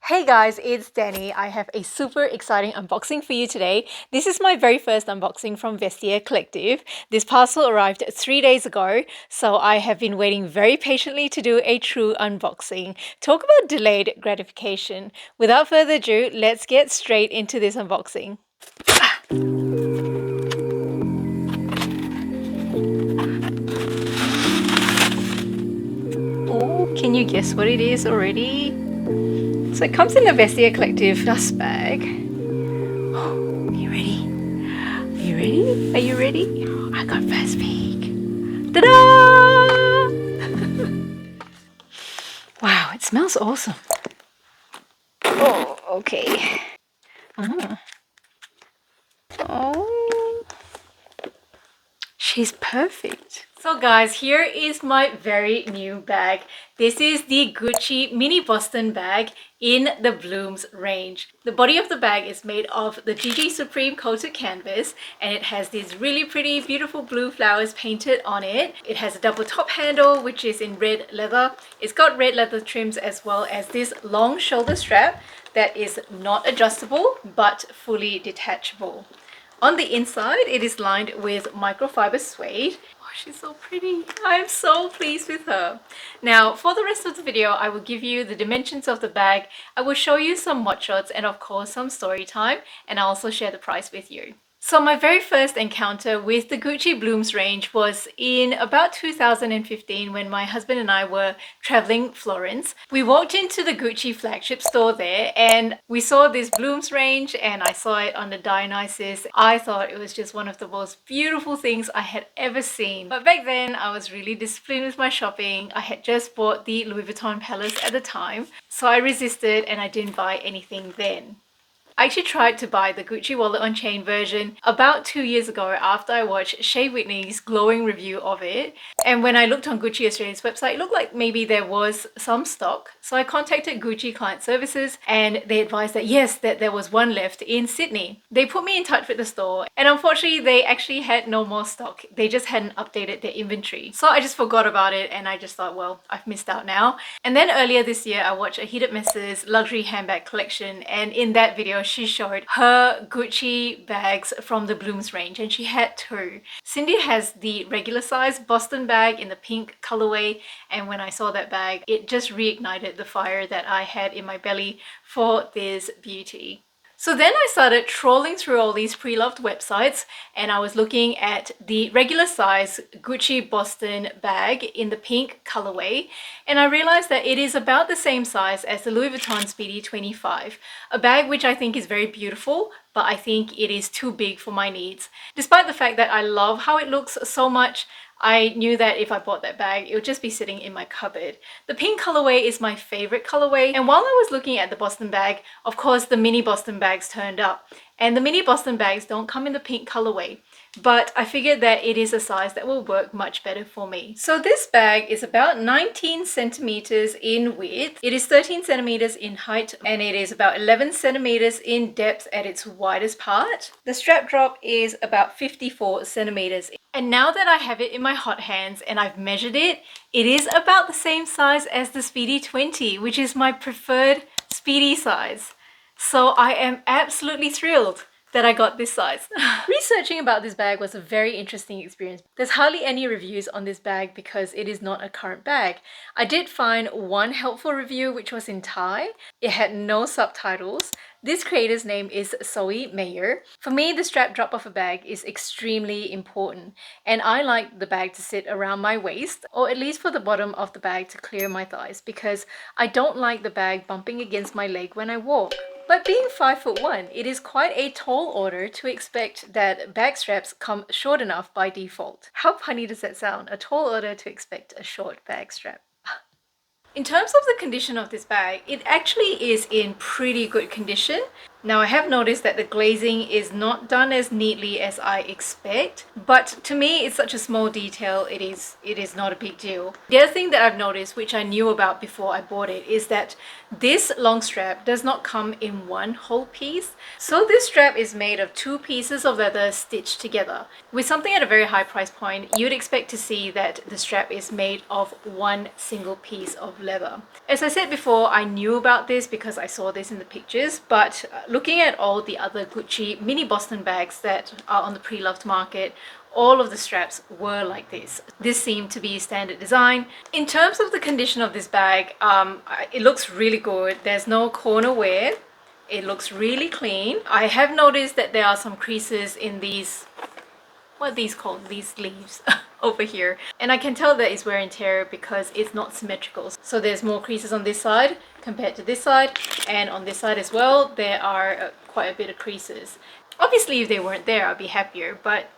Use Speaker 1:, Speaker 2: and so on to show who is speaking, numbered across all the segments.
Speaker 1: Hey guys, it's Danny. I have a super exciting unboxing for you today. This is my very first unboxing from Vestiaire Collective. This parcel arrived 3 days ago, so I have been waiting very patiently to do a true unboxing. Talk about delayed gratification. Without further ado, let's get straight into this unboxing. Oh, can you guess what it is already? So it comes in a Vestiaire Collective dust bag. Are you ready? Are you ready? Are you ready? I got first peek. Ta-da! Wow, it smells awesome. Oh, okay. Oh, she's perfect. So guys, here is my very new bag. This is the Gucci Mini Boston bag in the Blooms range. The body of the bag is made of the GG Supreme coated canvas, and it has these really pretty beautiful blue flowers painted on it. It has a double top handle which is in red leather. It's got red leather trims as well as this long shoulder strap that is not adjustable but fully detachable. On the inside, it is lined with microfiber suede. Oh, she's so pretty. I'm so pleased with her. Now, for the rest of the video, I will give you the dimensions of the bag. I will show you some mod shots and of course some story time, and I'll also share the price with you. So my very first encounter with the Gucci Blooms range was in about 2015 when my husband and I were traveling Florence. We walked into the Gucci flagship store there and we saw this Blooms range, and I saw it on the Dionysus. I thought it was just one of the most beautiful things I had ever seen. But back then I was really disciplined with my shopping. I had just bought the Louis Vuitton Palace at the time, so I resisted and I didn't buy anything then. I actually tried to buy the Gucci Wallet on Chain version about 2 years ago after I watched Shea Whitney's glowing review of it. And when I looked on Gucci Australia's website, it looked like maybe there was some stock. So I contacted Gucci Client Services and they advised that yes, that there was one left in Sydney. They put me in touch with the store and unfortunately they actually had no more stock. They just hadn't updated their inventory. So I just forgot about it and I just thought, well, I've missed out now. And then earlier this year, I watched a Heated Messes luxury handbag collection, and in that video, she showed her Gucci bags from the Blooms range, and she had two. Cindy has the regular size Boston bag in the pink colorway, and when I saw that bag, it just reignited the fire that I had in my belly for this beauty. So then I started trawling through all these pre-loved websites and I was looking at the regular size Gucci Boston bag in the pink colorway, and I realized that it is about the same size as the Louis Vuitton Speedy 25, a bag which I think is very beautiful, but I think it is too big for my needs. Despite the fact that I love how it looks so much, I knew that if I bought that bag, it would just be sitting in my cupboard. The pink colorway is my favorite colorway, and while I was looking at the Boston bag, of course the mini Boston bags turned up. And the mini Boston bags don't come in the pink colorway, but I figured that it is a size that will work much better for me. So this bag is about 19 centimeters in width, it is 13 centimeters in height, and it is about 11 centimeters in depth at its widest part. The strap drop is about 54 centimeters. And now that I have it in my hot hands and I've measured it, it is about the same size as the Speedy 20, which is my preferred Speedy size. So I am absolutely thrilled that I got this size. Researching about this bag was a very interesting experience. There's hardly any reviews on this bag because it is not a current bag. I did find one helpful review which was in Thai. It had no subtitles. This creator's name is Zoe Mayer. For me, the strap drop of a bag is extremely important, and I like the bag to sit around my waist, or at least for the bottom of the bag to clear my thighs, because I don't like the bag bumping against my leg when I walk. But being 5'1", it is quite a tall order to expect that bag straps come short enough by default. How funny does that sound? A tall order to expect a short bag strap. In terms of the condition of this bag, it actually is in pretty good condition. Now I have noticed that the glazing is not done as neatly as I expect, but to me it's such a small detail, it is not a big deal. The other thing that I've noticed, which I knew about before I bought it, is that this long strap does not come in one whole piece. So this strap is made of two pieces of leather stitched together. With something at a very high price point, you'd expect to see that the strap is made of one single piece of leather. As I said before, I knew about this because I saw this in the pictures, but looking at all the other Gucci mini Boston bags that are on the pre-loved market, all of the straps were like this. This seemed to be standard design. In terms of the condition of this bag, it looks really good. There's no corner wear. It looks really clean. I have noticed that there are some creases in these, what are these called? These sleeves over here. And I can tell that it's wear and tear because it's not symmetrical. So there's more creases on this side compared to this side. And on this side as well, there are quite a bit of creases. Obviously, if they weren't there, I'd be happier, but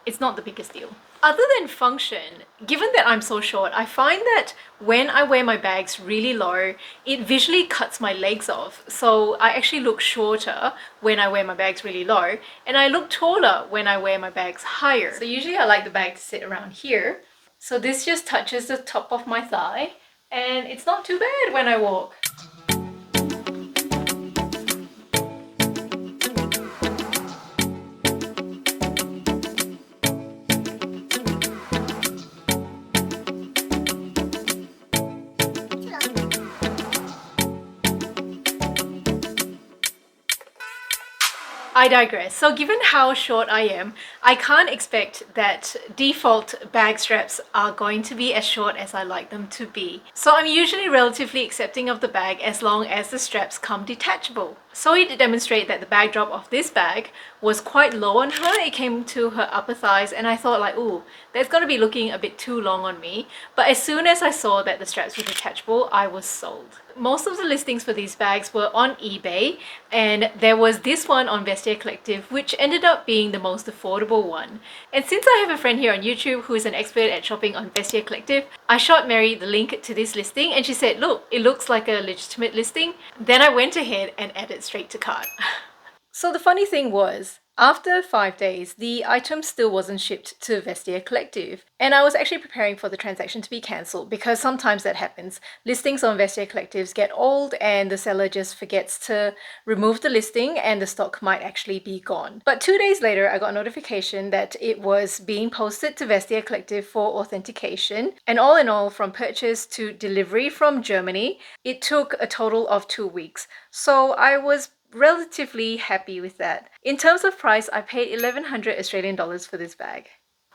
Speaker 1: it's not the biggest deal. Other than function, given that I'm so short, I find that when I wear my bags really low, it visually cuts my legs off. So I actually look shorter when I wear my bags really low, and I look taller when I wear my bags higher. So usually I like the bag to sit around here. So this just touches the top of my thigh, and it's not too bad when I walk. I digress. So given how short I am, I can't expect that default bag straps are going to be as short as I like them to be. So I'm usually relatively accepting of the bag as long as the straps come detachable. So to demonstrate that the bag drop of this bag was quite low on her. It came to her upper thighs, and I thought like, ooh, that's gonna be looking a bit too long on me. But as soon as I saw that the straps were detachable, I was sold. Most of the listings for these bags were on eBay, and there was this one on Vestiaire Collective, which ended up being the most affordable one. And since I have a friend here on YouTube who is an expert at shopping on Vestiaire Collective, I shot Mary the link to this listing, and she said, look, it looks like a legitimate listing. Then I went ahead and added straight to cart. So the funny thing was, after 5 days, the item still wasn't shipped to Vestiaire Collective. And I was actually preparing for the transaction to be cancelled because sometimes that happens. Listings on Vestiaire Collectives get old and the seller just forgets to remove the listing and the stock might actually be gone. But 2 days later, I got a notification that it was being posted to Vestiaire Collective for authentication. And all in all, from purchase to delivery from Germany, it took a total of 2 weeks. So I was relatively happy with that. In terms of price, I paid 1100 Australian dollars for this bag.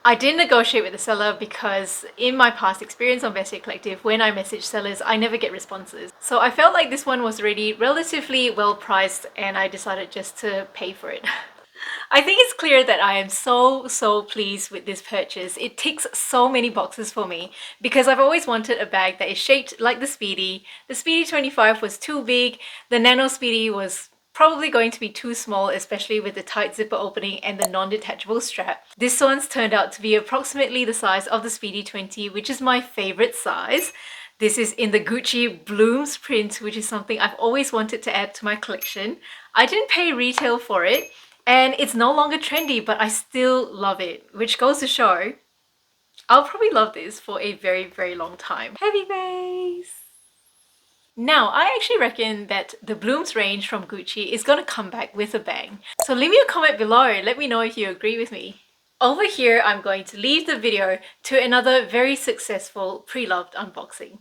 Speaker 1: I didn't negotiate with the seller because in my past experience on Vestiaire Collective, when I message sellers, I never get responses. So I felt like this one was already relatively well priced and I decided just to pay for it. I think it's clear that I am so pleased with this purchase. It ticks so many boxes for me because I've always wanted a bag that is shaped like the Speedy. The Speedy 25 was too big, the Nano Speedy was probably going to be too small, especially with the tight zipper opening and the non-detachable strap. This one's turned out to be approximately the size of the Speedy 20, which is my favorite size. This is in the Gucci Blooms print, which is something I've always wanted to add to my collection. I didn't pay retail for it, and it's no longer trendy, but I still love it, which goes to show I'll probably love this for a very long time. Heavy face! Now, I actually reckon that the Blooms range from Gucci is going to come back with a bang. So leave me a comment below, let me know if you agree with me. Over here, I'm going to leave the video to another very successful pre-loved unboxing.